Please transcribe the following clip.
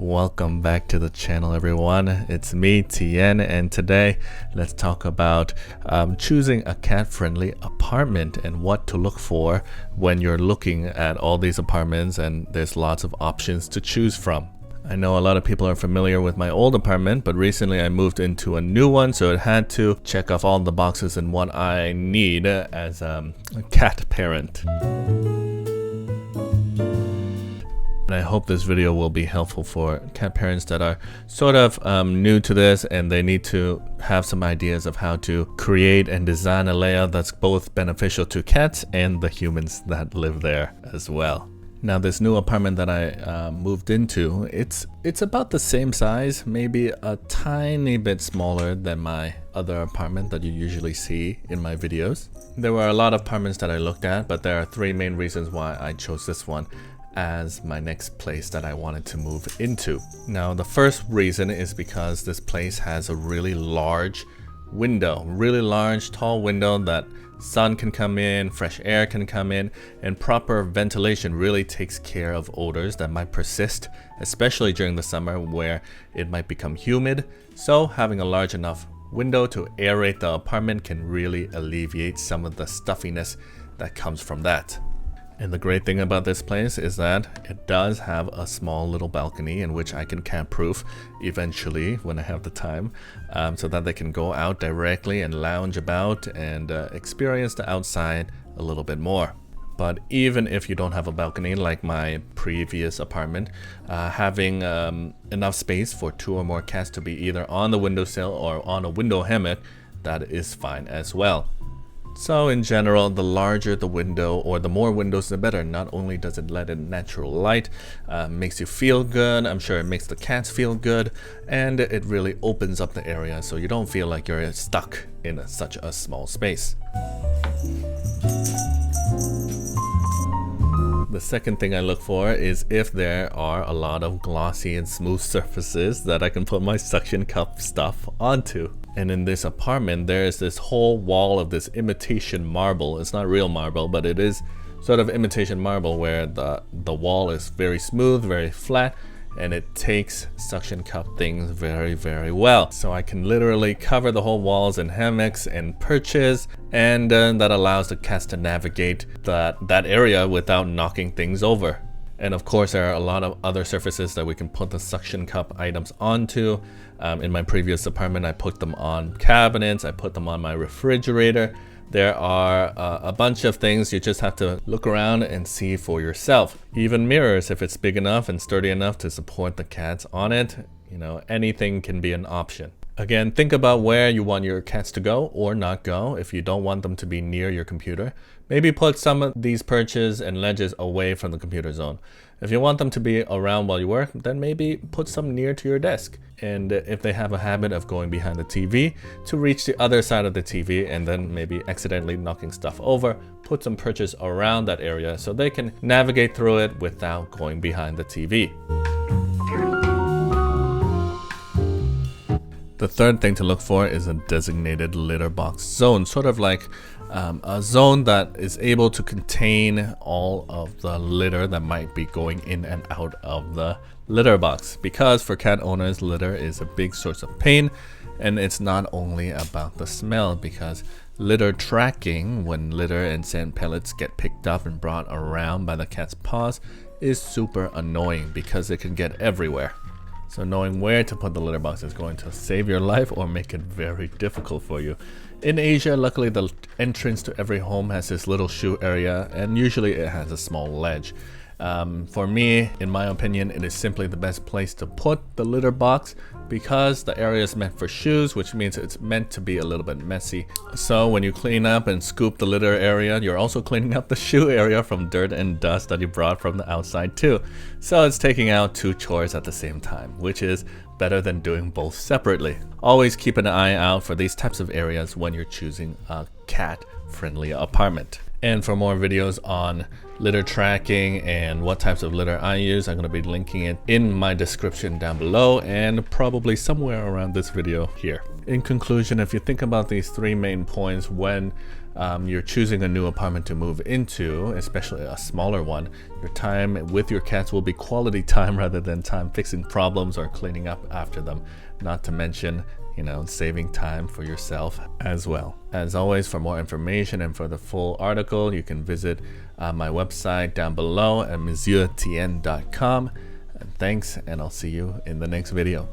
Welcome back to the channel, everyone. It's me, Tien, and today let's talk about choosing a cat-friendly apartment and what to look for when you're looking at all these apartments, and there's lots of options to choose from. I know a lot of people are familiar with my old apartment, but recently I moved into a new one, so it had to check off all the boxes and what I need as a cat parent. And I hope this video will be helpful for cat parents that are sort of new to this, and they need to have some ideas of how to create and design a layout that's both beneficial to cats and the humans that live there as well. Now, this new apartment that I moved into, it's about the same size, maybe a tiny bit smaller than my other apartment that you usually see in my videos. There were a lot of apartments that I looked at, but there are three main reasons why I chose this one as my next place that I wanted to move into. Now, the first reason is because this place has a really large window, really large, tall window that sun can come in, fresh air can come in, and proper ventilation really takes care of odors that might persist, especially during the summer where it might become humid. So having a large enough window to aerate the apartment can really alleviate some of the stuffiness that comes from that. And the great thing about this place is that it does have a small little balcony in which I can cat-proof eventually when I have the time, so that they can go out directly and lounge about and experience the outside a little bit more. But even if you don't have a balcony like my previous apartment, having enough space for 2 or more cats to be either on the windowsill or on a window hammock, that is fine as well. So in general, the larger the window or the more windows, the better. Not only does it let in natural light, makes you feel good, I'm sure it makes the cats feel good, and it really opens up the area so you don't feel like you're stuck in such a small space. The second thing I look for is if there are a lot of glossy and smooth surfaces that I can put my suction cup stuff onto. And in this apartment, there is this whole wall of this imitation marble. It's not real marble, but it is sort of imitation marble where the wall is very smooth, very flat, and it takes suction cup things very, very well. So I can literally cover the whole walls in hammocks and perches, and that allows the cats to navigate that area without knocking things over. And of course, there are a lot of other surfaces that we can put the suction cup items onto. In my previous apartment, I put them on cabinets, I put them on my refrigerator. There are a bunch of things. You just have to look around and see for yourself. Even mirrors, if it's big enough and sturdy enough to support the cats on it, you know, anything can be an option. Again, think about where you want your cats to go or not go. If you don't want them to be near your computer, maybe put some of these perches and ledges away from the computer zone. If you want them to be around while you work, then maybe put some near to your desk. And if they have a habit of going behind the TV, to reach the other side of the TV and then maybe accidentally knocking stuff over, put some perches around that area so they can navigate through it without going behind the TV. The third thing to look for is a designated litter box zone, sort of like a zone that is able to contain all of the litter that might be going in and out of the litter box. Because for cat owners, litter is a big source of pain, and it's not only about the smell, because litter tracking, when litter and sand pellets get picked up and brought around by the cat's paws, is super annoying because it can get everywhere. So knowing where to put the litter box is going to save your life or make it very difficult for you. In Asia, luckily the entrance to every home has this little shoe area, and usually it has a small ledge. For me, in my opinion, it is simply the best place to put the litter box because the area is meant for shoes, which means it's meant to be a little bit messy. So when you clean up and scoop the litter area, you're also cleaning up the shoe area from dirt and dust that you brought from the outside too. So it's taking out 2 chores at the same time, which is better than doing both separately. Always keep an eye out for these types of areas when you're choosing a cat-friendly apartment. And for more videos on litter tracking and what types of litter I use, I'm going to be linking it in my description down below and probably somewhere around this video here. in conclusion, if you think about these three main points when you're choosing a new apartment to move into, especially a smaller one, your time with your cats will be quality time rather than time fixing problems or cleaning up after them. Not to mention, saving time for yourself as well. As always, for more information and for the full article, you can visit my website down below at monsieurtien.com. Thanks, and I'll see you in the next video.